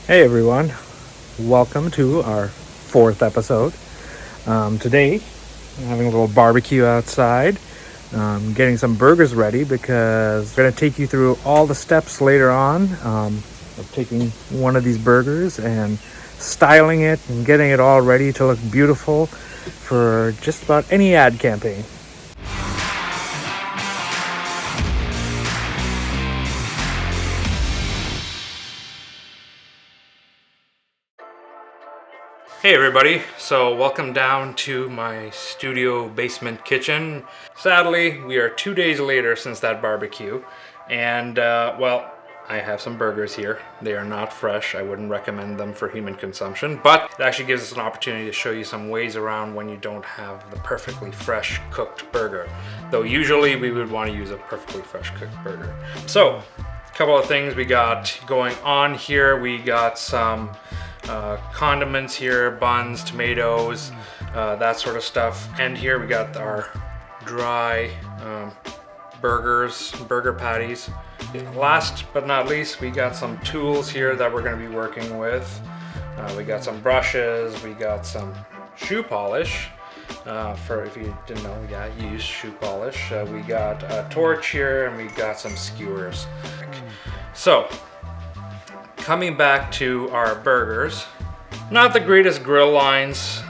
Hey everyone, welcome to our fourth episode. Today, I'm having a little barbecue outside, getting some burgers ready because we're going to take you through all the steps later on of taking one of these burgers and styling it and getting it all ready to look beautiful for just about any ad campaign. Hey everybody, so welcome down to my studio basement kitchen. Sadly, we are 2 days later since that barbecue, and well, I have some burgers here. They are not fresh. I wouldn't recommend them for human consumption, but it actually gives us an opportunity to show you some ways around when you don't have the perfectly fresh cooked burger. Though usually we would want to use a perfectly fresh cooked burger. So, a couple of things we got going on here. We got some condiments here, buns, tomatoes, that sort of stuff. And here we got our dry burger patties. Last but not least, we got some tools here that we're going to be working with. We got some brushes, we got some shoe polish. For if you didn't know, yeah, I use shoe polish. We got a torch here and we got some skewers. So, coming back to our burgers, not the greatest grill lines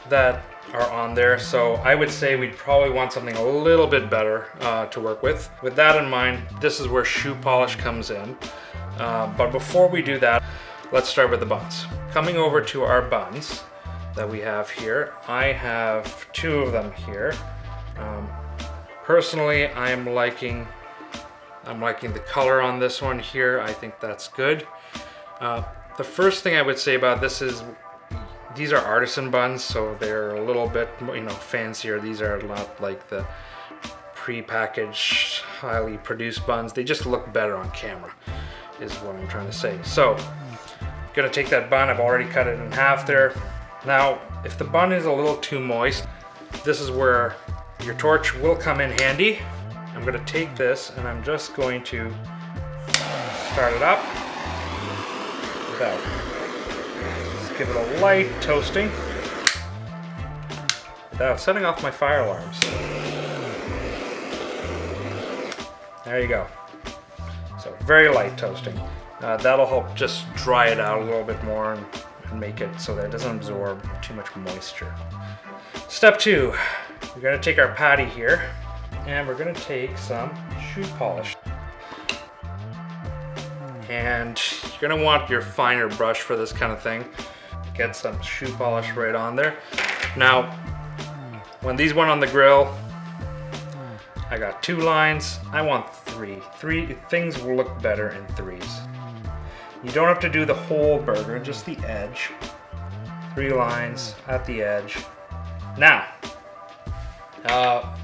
that are on there, so I would say we'd probably want something a little bit better to work with. With that in mind, this is where shoe polish comes in. But before we do that, let's start with the buns. Coming over to our buns that we have here, I have two of them here. Personally, I'm liking the color on this one here. I think that's good. The first thing I would say about this is these are artisan buns, so they're a little bit, fancier. These are not like the pre-packaged, highly produced buns. They just look better on camera, is what I'm trying to say. So, gonna take that bun. I've already cut it in half there. Now, if the bun is a little too moist, this is where your torch will come in handy. I'm going to take this and I'm just going to start it up without. Just give it a light toasting without setting off my fire alarms. There you go. So very light toasting. That'll help just dry it out a little bit more and make it so that it doesn't absorb too much moisture. Step 2, we're going to take our patty here. And we're going to take some shoe polish. And you're going to want your finer brush for this kind of thing. Get some shoe polish right on there. Now, when these went on the grill, I got 2 lines. I want 3. 3 things will look better in 3s. You don't have to do the whole burger, just the edge. 3 lines at the edge. Now,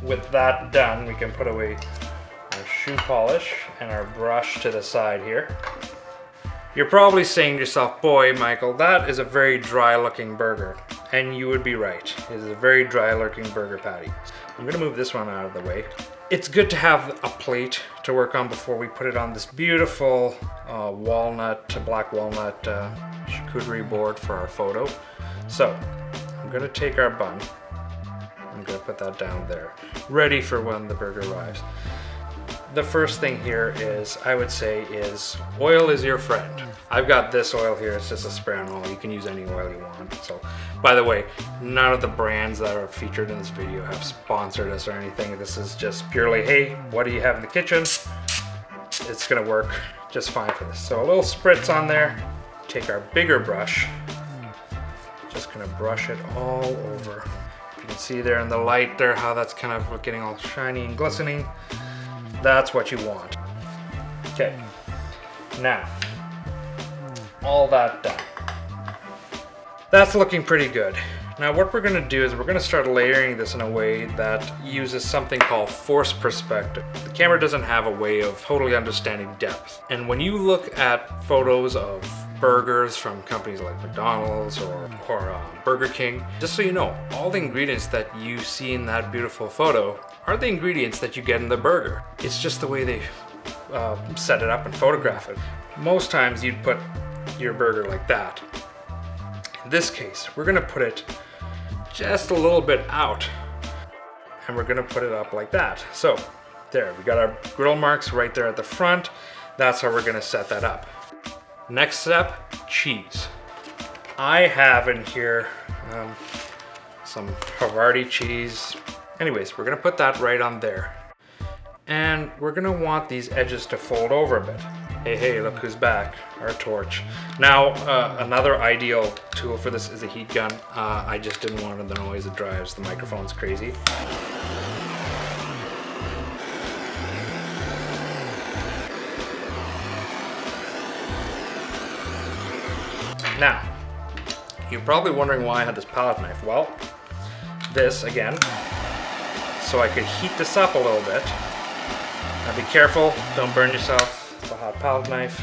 with that done, we can put away our shoe polish and our brush to the side here. You're probably saying to yourself, boy, Michael, that is a very dry looking burger. And you would be right. It is a very dry looking burger patty. I'm going to move this one out of the way. It's good to have a plate to work on before we put it on this beautiful black walnut charcuterie board for our photo. So, I'm going to take our bun. I'm going to put that down there, ready for when the burger arrives. The first thing here is, I would say, is oil is your friend. I've got this oil here, it's just a spray-on oil. You can use any oil you want. So, by the way, none of the brands that are featured in this video have sponsored us or anything. This is just purely, hey, what do you have in the kitchen? It's going to work just fine for this. So a little spritz on there. Take our bigger brush. Just going to brush it all over. You can see there in the light there how that's kind of getting all shiny and glistening. That's what you want. Okay, now, all that done. That's looking pretty good. Now what we're going to do is we're going to start layering this in a way that uses something called forced perspective. The camera doesn't have a way of totally understanding depth. And when you look at photos of burgers from companies like McDonald's or Burger King, just so you know, all the ingredients that you see in that beautiful photo are the ingredients that you get in the burger. It's just the way they set it up and photograph it. Most times you'd put your burger like that. In this case, we're gonna put it just a little bit out, and we're gonna put it up like that. So there, we got our grill marks right there at the front. That's how we're gonna set that up. Next step, cheese. I have in here some Havarti cheese. Anyways, we're gonna put that right on there. And we're gonna want these edges to fold over a bit. Hey, look who's back, our torch. Now, another ideal tool for this is a heat gun. I just didn't want the noise that drives the microphones crazy. Now, you're probably wondering why I had this palette knife. Well, this again, so I could heat this up a little bit. Now be careful, don't burn yourself. It's a hot palette knife.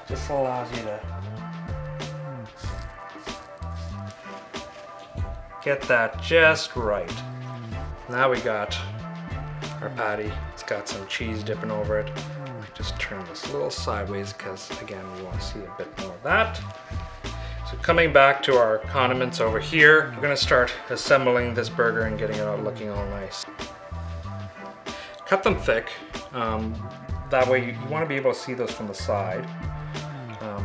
Just allows you to get that just right. Now we got our patty. It's got some cheese dipping over it. I just turn this a little sideways because again, we want to see a bit more of that. So coming back to our condiments over here, we're gonna start assembling this burger and getting it out looking all nice. Cut them thick. That way you want to be able to see those from the side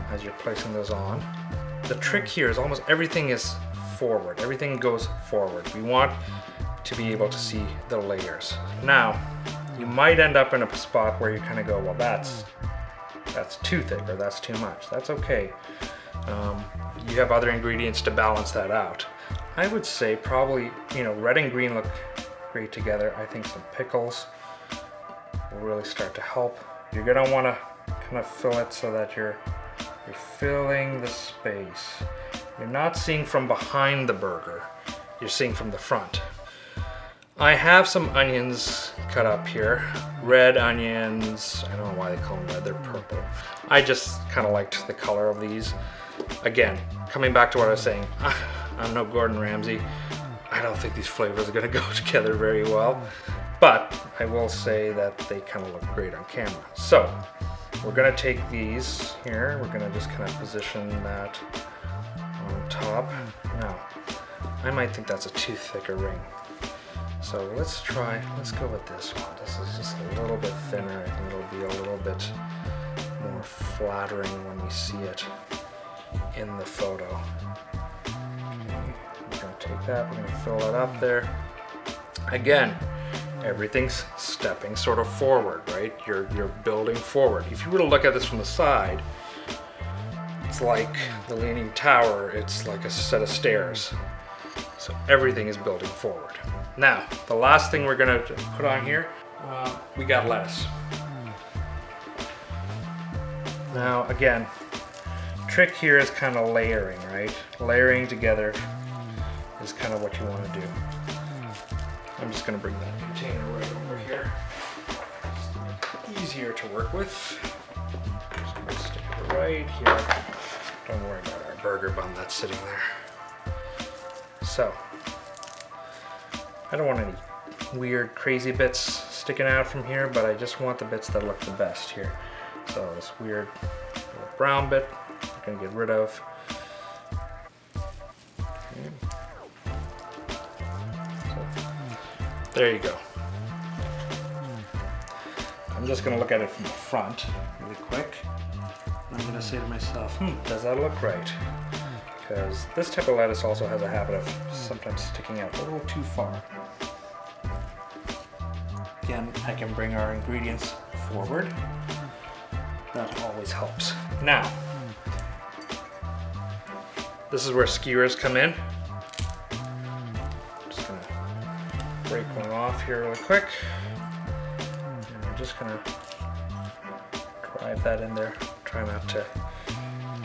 as you're placing those on. The trick here is almost everything is forward. Everything goes forward. We want to be able to see the layers. Now, you might end up in a spot where you kind of go, well, that's too thick or that's too much. That's okay. You have other ingredients to balance that out. I would say probably, red and green look great together. I think some pickles will really start to help. You're gonna wanna kind of fill it so that you're filling the space. You're not seeing from behind the burger, you're seeing from the front. I have some onions cut up here. Red onions, I don't know why they call them red, they're purple. I just kind of liked the color of these. Again, coming back to what I was saying, I'm no Gordon Ramsay. I don't think these flavors are gonna go together very well, but I will say that they kind of look great on camera. So we're gonna take these here, we're gonna just kind of position that on top. Now, I might think that's a too thick a ring. So let's go with this one. This is just a little bit thinner. I think it'll be a little bit more flattering when we see it in the photo. Okay, we're gonna take that, we're gonna fill it up there. Again, everything's stepping sort of forward, right? You're building forward. If you were to look at this from the side, it's like the Leaning Tower, it's like a set of stairs. So everything is building forward. Now, the last thing we're gonna put on here, we got lettuce. Now, again, trick here is kind of layering, right? Layering together is kind of what you want to do. I'm just going to bring that container right over here. Easier to work with. Just going to stick it right here. Don't worry about our burger bun that's sitting there. So, I don't want any weird crazy bits sticking out from here, but I just want the bits that look the best here. So this weird little brown bit, I'm gonna get rid of. Okay. So, there you go. I'm just gonna look at it from the front really quick. I'm gonna say to myself, does that look right? Because this type of lettuce also has a habit of sometimes sticking out a little too far. Again, I can bring our ingredients forward. That always helps. Now, this is where skewers come in. Just gonna break one off here really quick. And I'm just gonna drive that in there. Try not to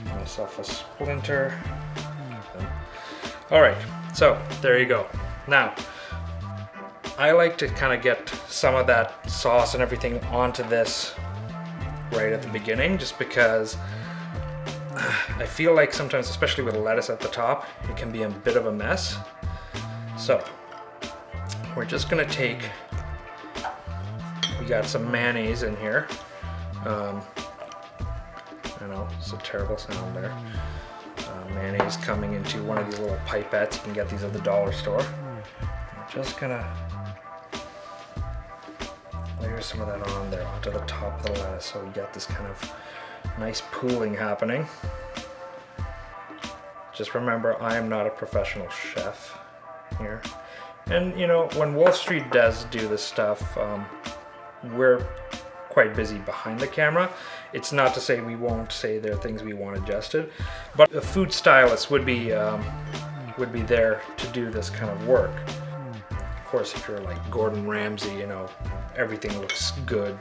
give myself a splinter. All right, so there you go. Now, I like to kind of get some of that sauce and everything onto this right at the beginning, just because I feel like sometimes, especially with lettuce at the top, it can be a bit of a mess. So we're just gonna take, we got some mayonnaise in here. I know, it's a terrible sound there. Mayonnaise coming into one of these little pipettes. You can get these at the dollar store. I'm just gonna layer some of that on there onto the top of the lettuce so we got this kind of nice pooling happening. Just remember, I am not a professional chef here. And you know, when Wolfe Street does do this stuff, we're quite busy behind the camera. It's not to say we won't say there are things we want adjusted, but a food stylist would be there to do this kind of work. Of course, if you're like Gordon Ramsay, you know, everything looks good.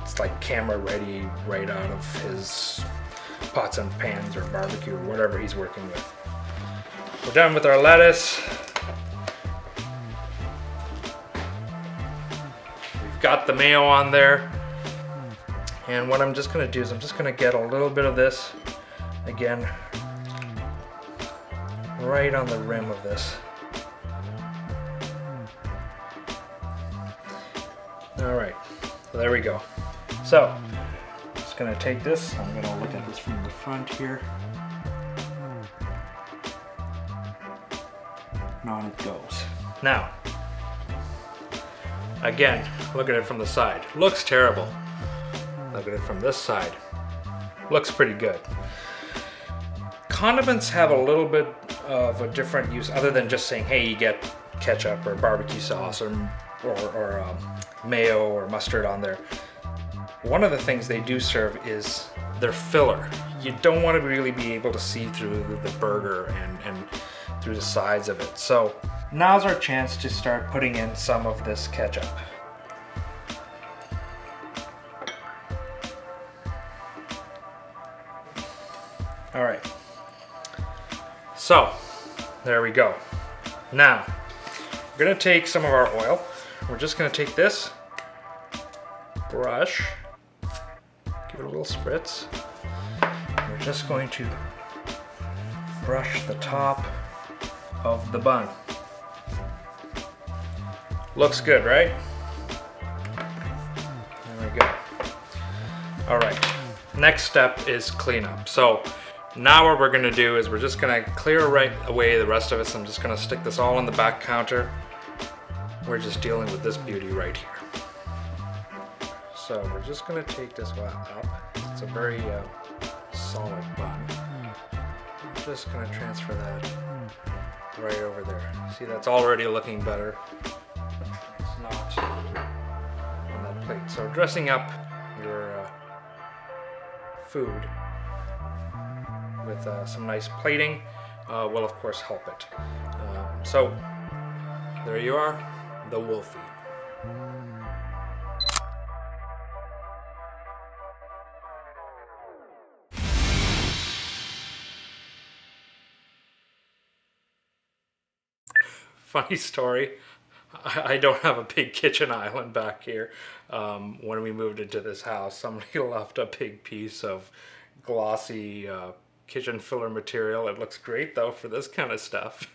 It's like camera ready right out of his pots and pans or barbecue or whatever he's working with. We're done with our lettuce. We've got the mayo on there. And what I'm just gonna do is I'm just gonna get a little bit of this, again, right on the rim of this. All right, so there we go. So, just gonna take this, I'm gonna look at this from the front here. And on it goes. Now, again, look at it from the side. Looks terrible. Look at it from this side. Looks pretty good. Condiments have a little bit of a different use other than just saying, hey, you get ketchup or barbecue sauce or mayo or mustard on there. One of the things they do serve is their filler. You don't want to really be able to see through the burger and through the sides of it. So now's our chance to start putting in some of this ketchup. All right, so there we go. Now, we're gonna take some of our oil. We're just gonna take this brush, give it a little spritz. We're just going to brush the top of the bun. Looks good, right? There we go. All right, next step is cleanup. So now what we're gonna do is we're just gonna clear right away the rest of it. So I'm just gonna stick this all on the back counter. We're just dealing with this beauty right here. So we're just gonna take this up. It's a very solid bun. I'm just gonna transfer that right over there. See, that's already looking better. It's not on that plate. So dressing up your food with some nice plating will of course help it. So there you are, the Wolfie. Funny story, I don't have a big kitchen island back here. When we moved into this house, somebody left a big piece of glossy kitchen filler material. It looks great though for this kind of stuff.